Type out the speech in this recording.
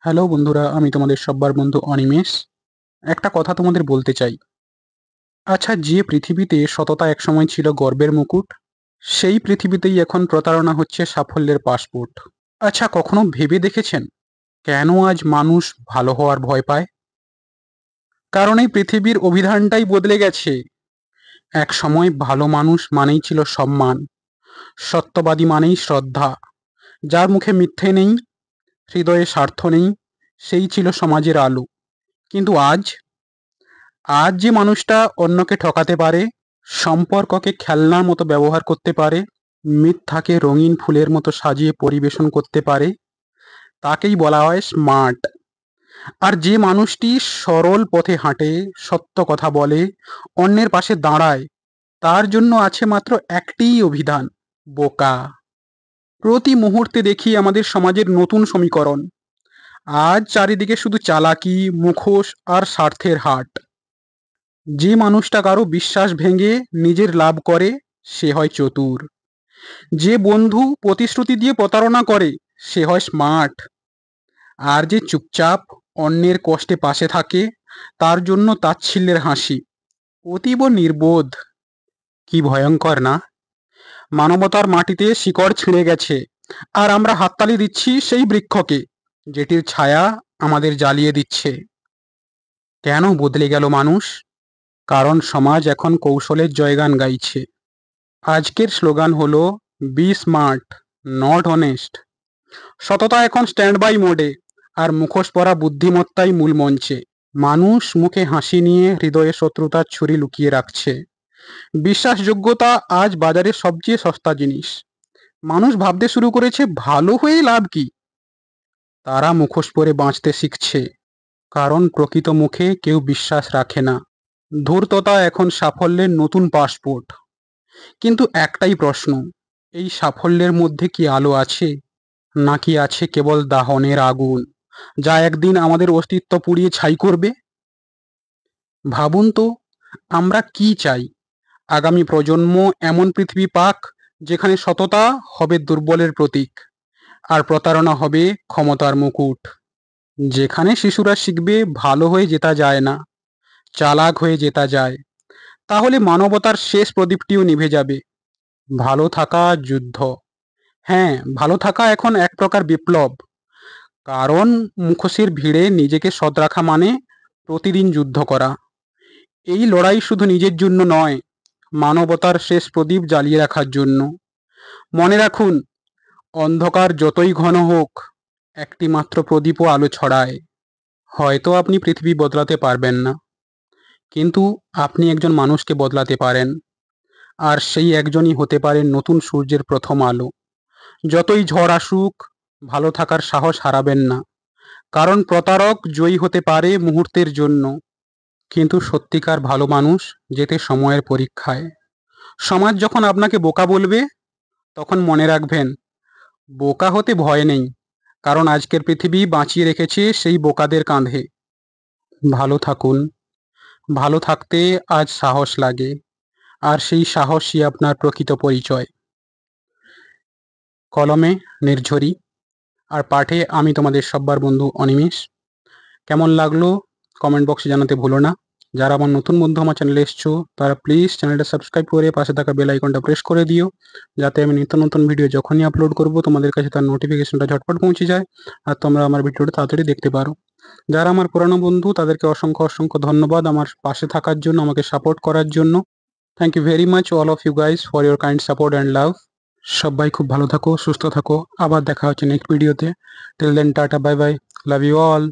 Hello বন্ধুরা, আমি তোমাদের সব্বার বন্ধু অনিমেষ। একটা কথা তোমাদের বলতে চাই। আচ্ছা, যে পৃথিবীতে সততা একসময় ছিল গর্বের মুকুট, সেই পৃথিবীতেই এখন প্রতারণা হচ্ছে সাফল্যের পাসপোর্ট। আচ্ছা, কখনো ভেবে দেখেছেন কেন আজ মানুষ ভালো হওয়ার ভয় পায়? কারণ এই পৃথিবীর অভিধানটাই বদলে গেছে। এক সময় ভালো মানুষ মানেই ছিল সম্মান, সত্যবাদী মানেই শ্রদ্ধা, যার মুখে মিথ্যে নেই, হৃদয়ে স্বার্থ নেই, সেই ছিল সমাজের আলো। কিন্তু আজ আজ যে মানুষটা অন্যকে ঠকাতে পারে, সম্পর্ককে খেলনার মতো ব্যবহার করতে পারে, মিথ্যাকে রঙিন ফুলের মতো সাজিয়ে পরিবেশন করতে পারে, তাকেই বলা হয় স্মার্ট। আর যে মানুষটি সরল পথে হাঁটে, সত্য কথা বলে, অন্যের পাশে দাঁড়ায়, তার জন্য আছে মাত্র একটিই অভিধান: বোকা। প্রতি মুহূর্তে দেখি আমাদের সমাজের নতুন সমীকরণ। আজ চারিদিকে শুধু চালাকি, মুখোশ আর স্বার্থের হাট। যে মানুষটা কারো বিশ্বাস ভেঙে নিজের লাভ করে, সে হয় চতুর। যে বন্ধু প্রতিশ্রুতি দিয়ে প্রতারণা করে, সে হয় স্মার্ট। আর যে চুপচাপ অন্যের কষ্টে পাশে থাকে, তার জন্য তাচ্ছিল্যের হাসি, অতীব নির্বোধ। কি ভয়ঙ্কর না? মানবতার মাটিতে শিকড় ছিঁড়ে গেছে, আর আমরা হাততালি দিচ্ছি সেই বৃক্ষকে যেটির ছায়া আমাদের জ্বালিয়ে দিচ্ছে। কেন বদলে গেল মানুষ? কারণ সমাজ এখন কৌশলের জয়গান গাইছে। আজকের স্লোগান হলো বি স্মার্ট, নট অনেস্ট। সততা এখন স্ট্যান্ড বাই মোডে, আর মুখোশ পরা বুদ্ধিমত্তাই মূল মঞ্চে। মানুষ মুখে হাসি নিয়ে হৃদয়ে শত্রুতার ছুরি লুকিয়ে রাখছে। বিশ্বাসযোগ্যতা আজ বাজারের সবচেয়ে সস্তা জিনিস। মানুষ ভাবতে শুরু করেছে ভালো হয়ে লাভ কি। তারা মুখোশ পরে বাঁচতে শিখছে, কারণ প্রকৃত মুখে কেউ বিশ্বাস রাখে না। ধূর্ততা এখন সাফল্যের নতুন পাসপোর্ট। কিন্তু একটাই প্রশ্ন, এই সাফল্যের মধ্যে কি আলো আছে, নাকি আছে কেবল দাহনের আগুন, যা একদিন আমাদের অস্তিত্ব পুড়িয়ে ছাই করবে? ভাবুন তো, আমরা কি চাই? আগামী প্রজন্ম এমন পৃথিবী পাক, যেখানে সততা হবে দুর্বলের প্রতীক, আর প্রতারণা হবে ক্ষমতার মুকুট। যেখানে শিশুরা শিখবে ভালো হয়ে জেতা যায় না, চালাক হয়ে জেতা যায়। তাহলে মানবতার শেষ প্রদীপটিও নিভে যাবে। ভালো থাকা যুদ্ধ। হ্যাঁ, ভালো থাকা এখন এক প্রকার বিপ্লব। কারণ মুখোশের ভিড়ে নিজেকে সৎ রাখা মানে প্রতিদিন যুদ্ধ করা। এই লড়াই শুধু নিজের জন্য নয়, মানবতার শেষ প্রদীপ জ্বালিয়ে রাখার জন্য। মনে রাখুন, অন্ধকার যতই ঘন হোক, একটি মাত্র প্রদীপও আলো ছড়ায়। হয়তো আপনি পৃথিবী বদলাতে পারবেন না, কিন্তু আপনি একজন মানুষকে বদলাতে পারেন। আর সেই একজনই হতে পারেন নতুন সূর্যের প্রথম আলো। যতই ঝড় আসুক, ভালো থাকার সাহস হারাবেন না। কারণ প্রতারক জয়ী হতে পারে মুহূর্তের জন্য, কিন্তু সত্যিকার ভালো মানুষ যেতে সময়ের পরীক্ষায়। সমাজ যখন আপনাকে বোকা বলবে, তখন মনে রাখবেন, বোকা হতে ভয় নেই, কারণ আজকের পৃথিবী বাঁচিয়ে রেখেছে সেই বোকাদের কাঁধে। ভালো থাকুন। ভালো থাকতে আজ সাহস লাগে, আর সেই সাহসই আপনার প্রকৃত পরিচয়। কলমে নির্ঝরি, আর পাঠে আমি তোমাদের সব্বার বন্ধু অনিমেষ। কেমন লাগলো কমেন্ট বক্সে জানাতে ভুলো না। যারা আমার নতুন বন্ধু আমার চ্যানেলে এসছো, তারা প্লিজ চ্যানেলটা সাবস্ক্রাইব করে পাশে থাকা বেল আইকনটা প্রেস করে দিও, যাতে আমি নিত্য নতুন ভিডিও যখনই আপলোড করব তোমাদের কাছে তার নোটিফিকেশনটা ঝটপট পৌঁছে যায়, আর তোমরা আমার ভিডিওটা তাড়াতাড়ি দেখতে পারো। যারা আমার পুরানো বন্ধু, তাদেরকে অসংখ্য অসংখ্য ধন্যবাদ আমার পাশে থাকার জন্য, আমাকে সাপোর্ট করার জন্য। Thank you very much all of you guys for your kind support and love. সবাই খুব ভালো থাকো, সুস্থ থাকো। আবার দেখা হচ্ছে নেক্সট ভিডিওতে। Till then, tata, bye bye, love you all.